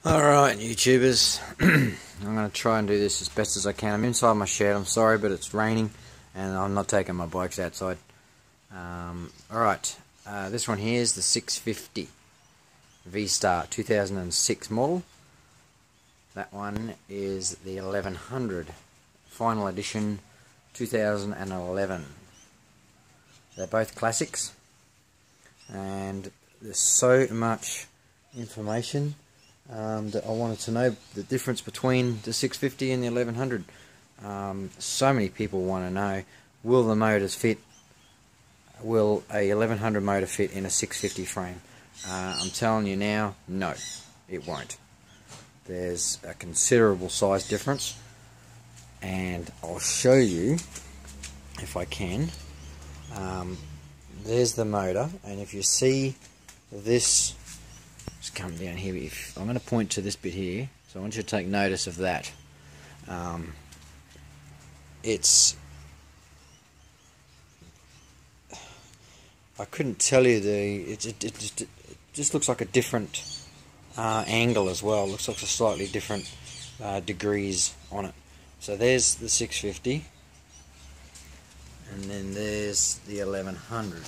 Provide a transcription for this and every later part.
Alright, YouTubers, I'm going to try and do this as best as I can. I'm inside my shed, I'm sorry, but it's raining and I'm not taking my bikes outside. Alright, this one here is the 650 V-Star 2006 model. That one is the 1100 Final Edition 2011. They're both classics, and there's so much information that I wanted to know the difference between the 650 and the 1100. So many people want to know, will the motors fit? Will a 1100 motor fit in a 650 frame? I'm telling you now, no, it won't. There's a considerable size difference, and I'll show you if I can. There's the motor, and if you see this, just come down here. If I'm going to point to this bit here, so I want you to take notice of that. I couldn't tell you it just looks like a different angle as well. It looks like a slightly different degrees on it. So there's the 650, and then there's the 1100.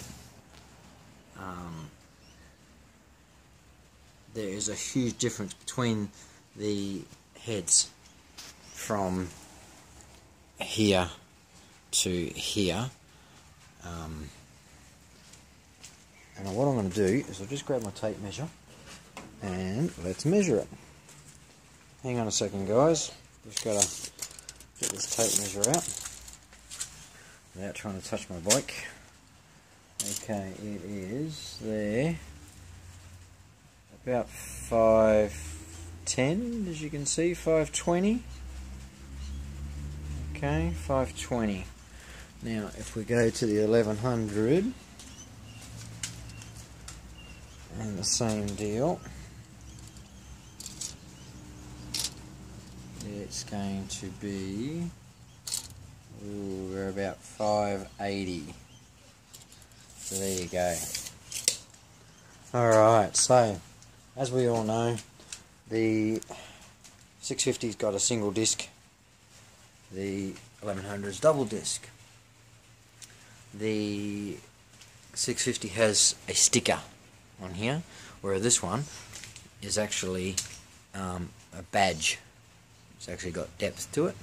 There is a huge difference between the heads from here to here. And what I'm going to do is I'll just grab my tape measure and let's measure it. Hang on a second, guys. Just got to get this tape measure out without trying to touch my bike. Okay, it is there. About 510, as you can see, 520. Okay, 520. Now, if we go to the 1100, and the same deal, it's going to be, we're about 580. So there you go. Alright, so as we all know, the 650's got a single disc, the 1100's double disc. The 650 has a sticker on here, where this one is actually a badge. It's actually got depth to it.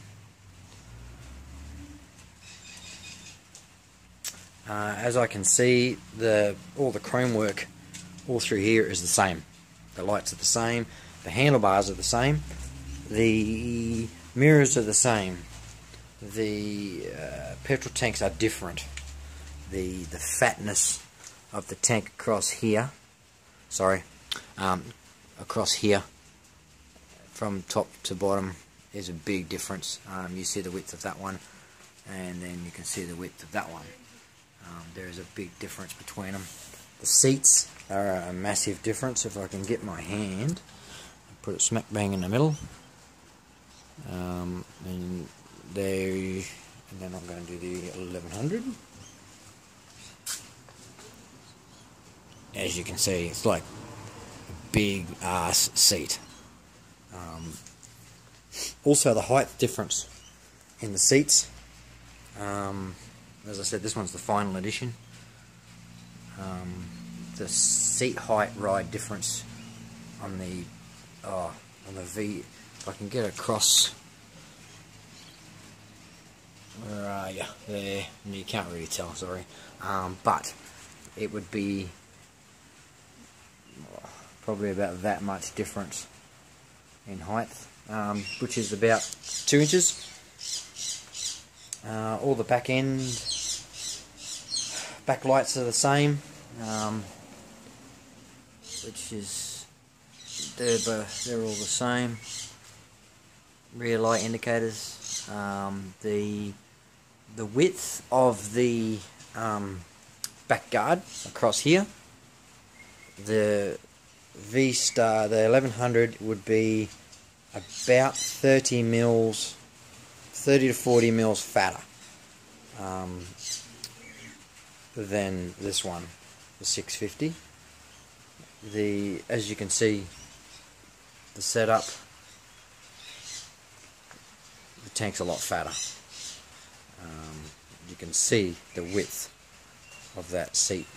As I can see, all the chrome work all through here is the same. The lights are the same, the handlebars are the same, the mirrors are the same, the petrol tanks are different. The fatness of the tank across here, across here from top to bottom is a big difference. You see the width of that one, and then you can see the width of that one. There is a big difference between them. The seats are a massive difference. If I can get my hand and put it smack bang in the middle, and then I'm going to do the 1100. As you can see, it's like a big ass seat. Also, the height difference in the seats. As I said, this one's the Final Edition. The seat height ride difference on the V. If I can get across, where are you? There. You can't really tell, sorry. But it would be probably about that much difference in height, which is about 2 inches. All the back lights are the same, which is they're all the same. Rear light indicators. The width of the back guard across here, the V-Star, the 1100 would be about 30 to 40 mils fatter than this one, the 650. As you can see, the setup, the tank's a lot fatter. You can see the width of that seat.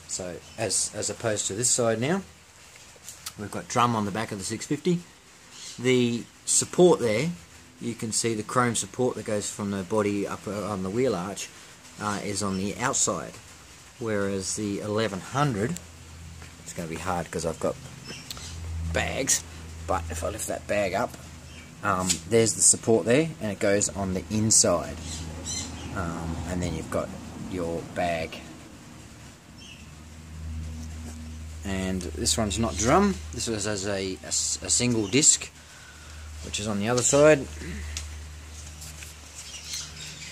So as opposed to this side now, we've got drum on the back of the 650. The support there, you can see the chrome support that goes from the body up on the wheel arch is on the outside, whereas the 1100, it's going to be hard because I've got bags, but if I lift that bag up, there's the support there, and it goes on the inside, and then you've got your bag. And this one's not drum, this was as a single disc, which is on the other side.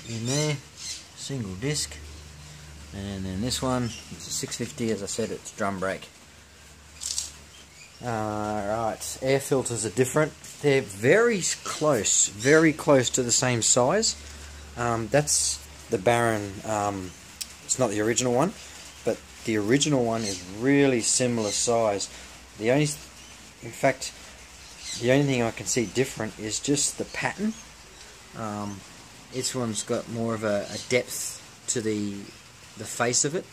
In there, single disc. And then this one, it's a 650, as I said, it's drum brake. Right, air filters are different. They're very close to the same size. That's the Baron, it's not the original one, but the original one is really similar size. The only thing I can see different is just the pattern. This one's got more of a depth to the face of it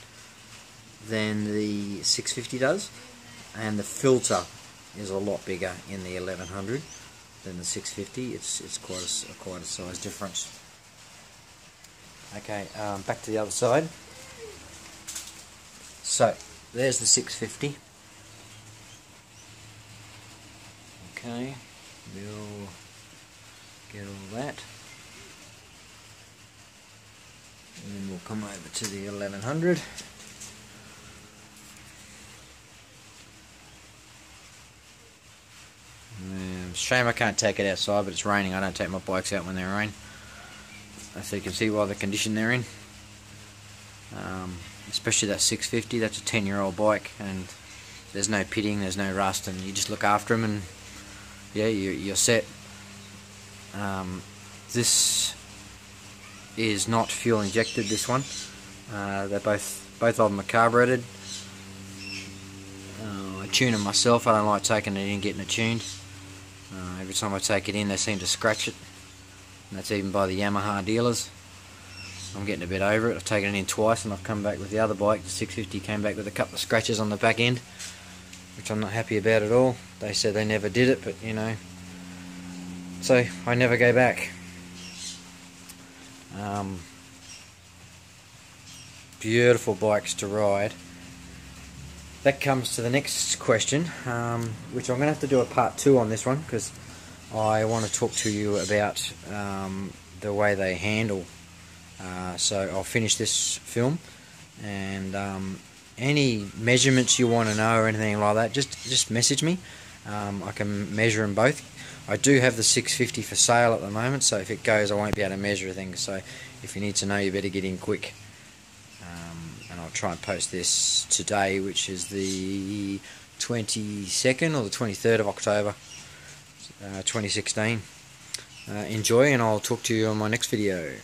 than the 650 does, and the filter is a lot bigger in the 1100 than the 650. It's quite a size difference. Okay, back to the other side. So there's the 650. Okay, we'll get all that, and then we'll come over to the 1100. Shame I can't take it outside, but it's raining. I don't take my bikes out when they rain. So you can see why the condition they're in. Especially that 650, that's a 10-year-old bike, and there's no pitting, there's no rust, and you just look after them, and yeah, you're set. This is not fuel injected, this one. They're both of them are carbureted. I tune them myself. I don't like taking it in, getting it tuned. Every time I take it in, they seem to scratch it, and that's even by the Yamaha dealers. I'm getting a bit over it. I've taken it in twice, and I've come back with the other bike. The 650 came back with a couple of scratches on the back end, which I'm not happy about at all. They said they never did it, but you know, so I never go back. Beautiful bikes to ride. That comes to the next question, which I'm going to have to do a part 2 on this one, because I want to talk to you about the way they handle. So I'll finish this film, and any measurements you want to know or anything like that, just message me. I can measure them both. I do have the 650 for sale at the moment, so if it goes I won't be able to measure things, so if you need to know, you better get in quick. And I'll try and post this today, which is the 22nd or the 23rd of October 2016. Enjoy, and I'll talk to you on my next video.